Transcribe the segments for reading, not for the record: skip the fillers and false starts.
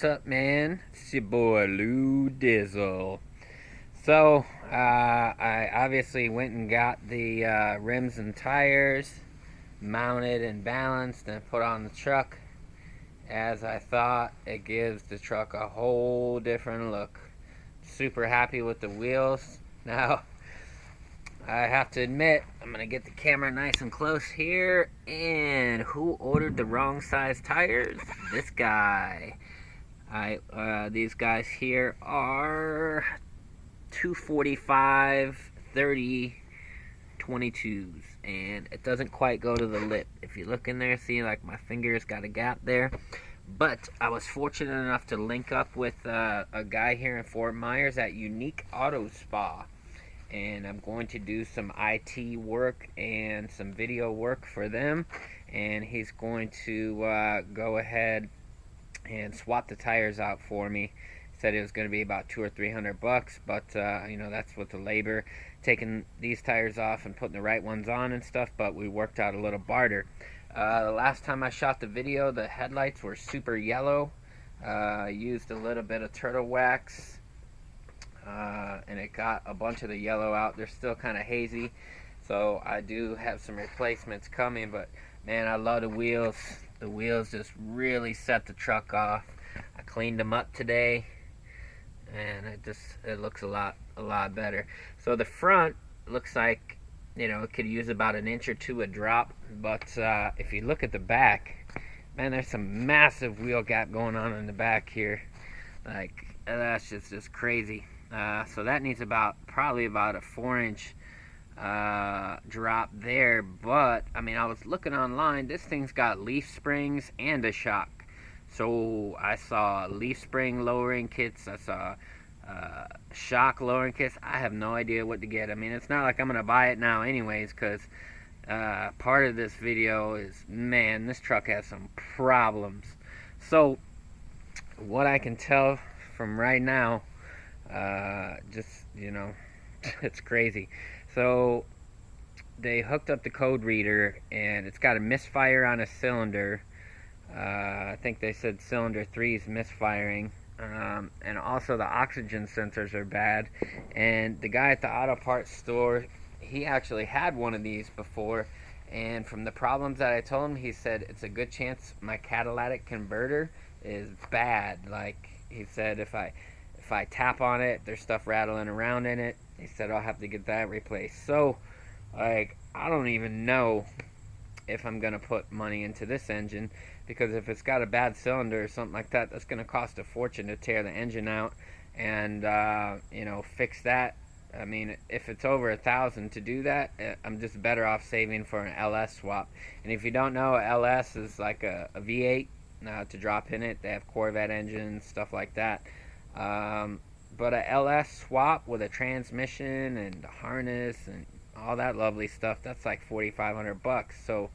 What's up, man? It's your boy Lou Dizzle. So, I obviously went and got the rims and tires mounted and balanced and put on the truck. As I thought, it gives the truck a whole different look. Super happy with the wheels. Now, I have to admit, I'm going to get the camera nice and close here. And who ordered the wrong size tires? This guy. These guys here are 245 30 22s, and it doesn't quite go to the lip. If you look in there, see, like, my finger's got a gap there. But I was fortunate enough to link up with a guy here in Fort Myers at Unique Auto Spa, and I'm going to do some IT work and some video work for them, and he's going to go ahead and swap the tires out for me. Said it was going to be about $200 or $300, but you know, that's with the labor, taking these tires off and putting the right ones on and stuff. But we worked out a little barter. The last time I shot the video, the headlights were super yellow. Used a little bit of turtle wax, and it got a bunch of the yellow out. They're still kind of hazy, so I do have some replacements coming. But man, I love the wheels. The wheels just really set the truck off. I cleaned them up today, and it looks a lot better. So the front looks like, you know, it could use about an inch or two a drop. But if you look at the back, man, there's some massive wheel gap going on in the back here. Like, that's just crazy. So that needs probably about a 4-inch drop there. But I mean, I was looking online, this thing's got leaf springs and a shock. So I saw leaf spring lowering kits, I saw shock lowering kits. I have no idea what to get. I mean, it's not like I'm gonna buy it now anyways, because part of this video is, man, this truck has some problems. So what I can tell from right now, just, you know, it's crazy. So they hooked up the code reader, and it's got a misfire on a cylinder. I think they said cylinder 3 is misfiring. And also the oxygen sensors are bad. And the guy at the auto parts store, he actually had one of these before. And from the problems that I told him, he said it's a good chance my catalytic converter is bad. Like, he said if I tap on it, there's stuff rattling around in it. He said I'll have to get that replaced. So, like, I don't even know if I'm gonna put money into this engine, because if it's got a bad cylinder or something like that, that's gonna cost a fortune to tear the engine out and you know, fix that. I mean, if it's over $1,000 to do that, I'm just better off saving for an LS swap. And if you don't know, LS is like a V8 to drop in it. They have Corvette engines, stuff like that. But a LS swap with a transmission and a harness and all that lovely stuff, that's like $4,500. So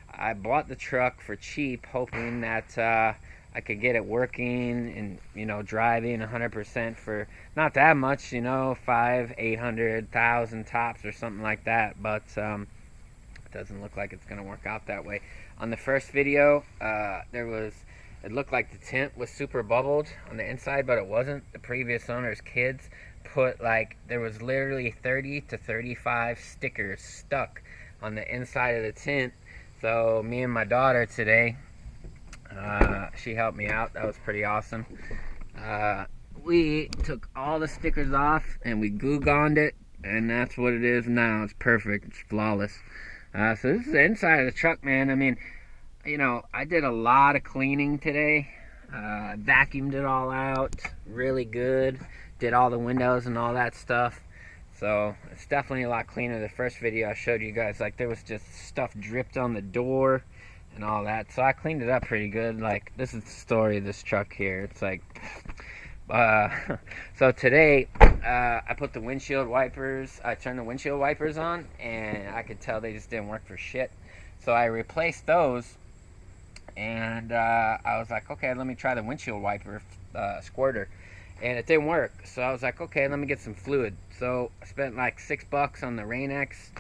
I bought the truck for cheap, hoping that I could get it working and, you know, driving 100% for not that much, you know, 500, 800, 1,000 tops or something like that. But it doesn't look like it's gonna work out that way. On the first video, it looked like the tint was super bubbled on the inside, but it wasn't. The previous owner's kids put, like, there was literally 30 to 35 stickers stuck on the inside of the tint. So me and my daughter today, she helped me out. That was pretty awesome. We took all the stickers off and we Goo Goned it, and that's what it is now. It's perfect. It's flawless. So this is the inside of the truck, man. I mean, you know, I did a lot of cleaning today. Vacuumed it all out really good. Did all the windows and all that stuff. So it's definitely a lot cleaner. The first video I showed you guys, like, there was just stuff dripped on the door and all that. So I cleaned it up pretty good. Like, this is the story of this truck here. It's like, so today I put the windshield wipers, I turned the windshield wipers on, and I could tell they just didn't work for shit. So I replaced those, and I was like, okay, let me try the windshield wiper squirter. And it didn't work, so I was like, okay, let me get some fluid. So I spent like $6 on the Rain-X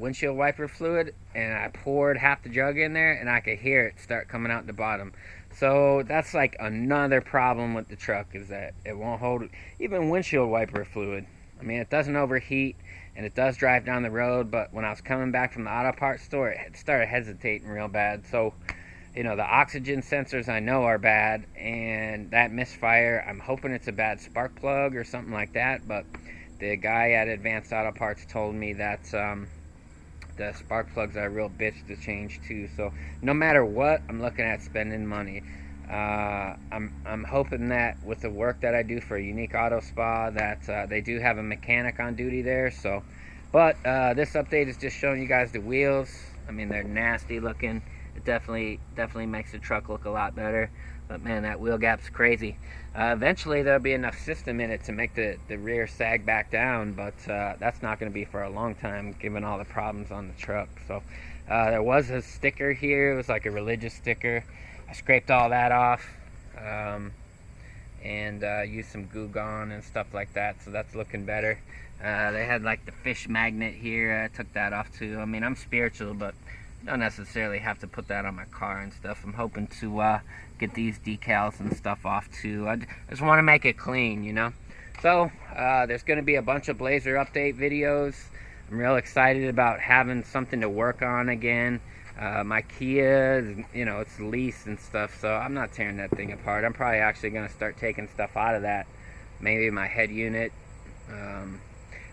windshield wiper fluid, and I poured half the jug in there, and I could hear it start coming out the bottom. So that's like another problem with the truck, is that it won't hold even windshield wiper fluid. I mean, it doesn't overheat and it does drive down the road, but when I was coming back from the auto parts store, it started hesitating real bad. So, the oxygen sensors I know are bad, and that misfire, I'm hoping it's a bad spark plug or something like that, but the guy at Advanced Auto Parts told me that the spark plugs are a real bitch to change too. So no matter what, I'm looking at spending money. I'm hoping that with the work that I do for Unique Auto Spa, that they do have a mechanic on duty there. So, but this update is just showing you guys the wheels. I mean, they're nasty looking. It definitely makes the truck look a lot better. But man, that wheel gap's crazy. Eventually there'll be enough system in it to make the rear sag back down, but that's not going to be for a long time given all the problems on the truck. So there was a sticker here. It was like a religious sticker. I scraped all that off and used some Goo Gone and stuff like that, so that's looking better. They had like the fish magnet here. I took that off too. I mean, I'm spiritual, but don't necessarily have to put that on my car and stuff. I'm hoping to get these decals and stuff off too. I just want to make it clean, So there's going to be a bunch of Blazer update videos. I'm real excited about having something to work on again. My Kia, it's leased and stuff, so I'm not tearing that thing apart. I'm probably actually going to start taking stuff out of that. Maybe my head unit.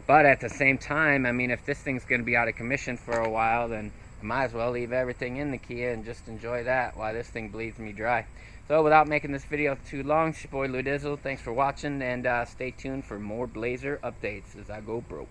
But at the same time, I mean, if this thing's going to be out of commission for a while, then I might as well leave everything in the Kia and just enjoy that while this thing bleeds me dry. So without making this video too long, it's your boy Lou Dizzle. Thanks for watching, and stay tuned for more Blazer updates as I go broke.